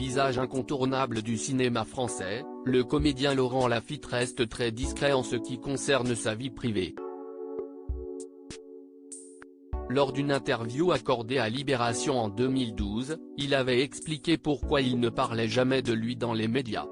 visage incontournable du cinéma français, le comédien Laurent Lafitte reste très discret en ce qui concerne sa vie privée. Lors d'une interview accordée à Libération en 2012, il avait expliqué pourquoi il ne parlait jamais de lui dans les médias.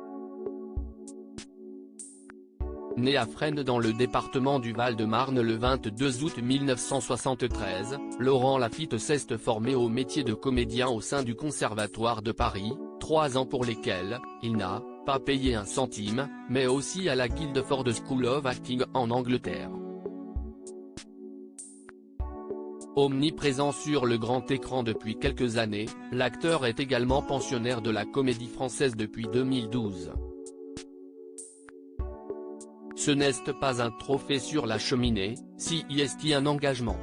Né à Fresnes dans le département du Val-de-Marne le 22 août 1973, Laurent Lafitte s'est formé au métier de comédien au sein du Conservatoire de Paris, 3 ans pour lesquels il n'a pas payé un centime, mais aussi à la Guildford School of Acting en Angleterre. Omniprésent sur le grand écran depuis quelques années, l'acteur est également pensionnaire de la Comédie Française depuis 2012. Ce n'est pas un trophée sur la cheminée, si est un engagement.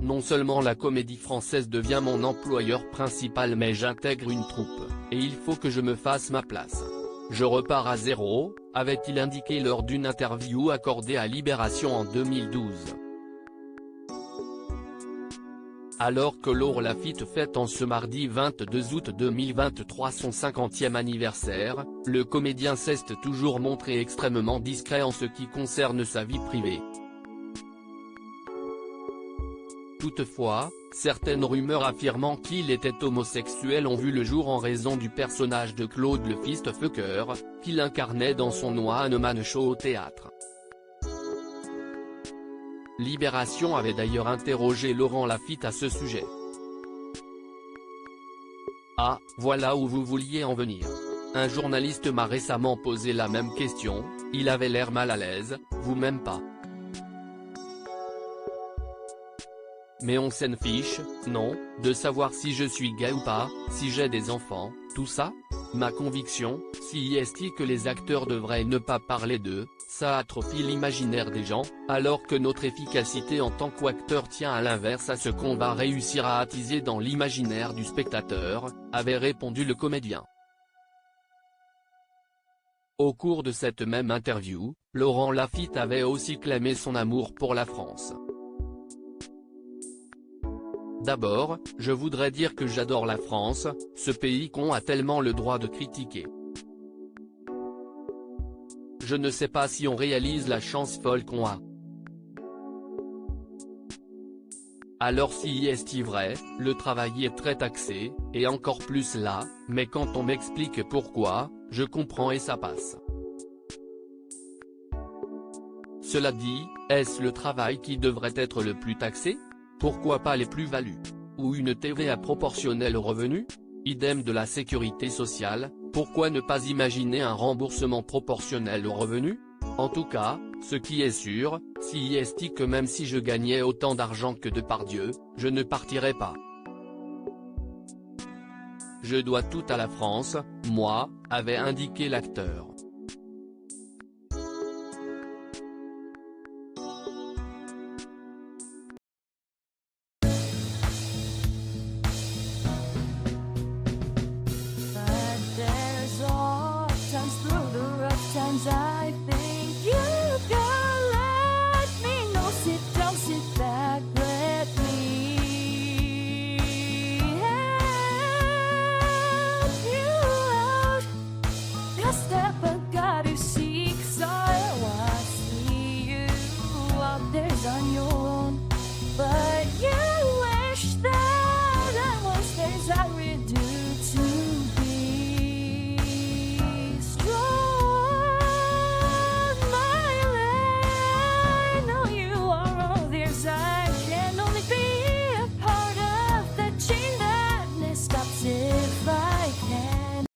Non seulement la Comédie Française devient mon employeur principal mais j'intègre une troupe, et il faut que je me fasse ma place. Je repars à zéro, avait-il indiqué lors d'une interview accordée à Libération en 2012. Alors que Laurent Lafitte fête en ce mardi 22 août 2023 son 50e anniversaire, le comédien s'est toujours montré extrêmement discret en ce qui concerne sa vie privée. Toutefois, certaines rumeurs affirmant qu'il était homosexuel ont vu le jour en raison du personnage de Claude le Fist Fucker, qu'il incarnait dans son One Man Show au théâtre. Libération avait d'ailleurs interrogé Laurent Lafitte à ce sujet. Ah, voilà où vous vouliez en venir. Un journaliste m'a récemment posé la même question, il avait l'air mal à l'aise, vous-même pas. Mais on s'en fiche, non, de savoir si je suis gay ou pas, si j'ai des enfants, tout ça. Ma conviction, si est que les acteurs devraient ne pas parler d'eux, ça atrophie l'imaginaire des gens, alors que notre efficacité en tant qu'acteur tient à l'inverse à ce qu'on va réussir à attiser dans l'imaginaire du spectateur, avait répondu le comédien. Au cours de cette même interview, Laurent Lafitte avait aussi clamé son amour pour la France. D'abord, je voudrais dire que j'adore la France, ce pays qu'on a tellement le droit de critiquer. Je ne sais pas si on réalise la chance folle qu'on a. Alors si est vrai, le travail est très taxé, et encore plus là, mais quand on m'explique pourquoi, je comprends et ça passe. Cela dit, est-ce le travail qui devrait être le plus taxé? Pourquoi pas les plus-values? Ou une TVA proportionnelle aux revenus? Idem de la sécurité sociale, pourquoi ne pas imaginer un remboursement proportionnel aux revenus? En tout cas, ce qui est sûr, si est que même si je gagnais autant d'argent que Depardieu, je ne partirais pas. Je dois tout à la France, moi, avait indiqué l'acteur.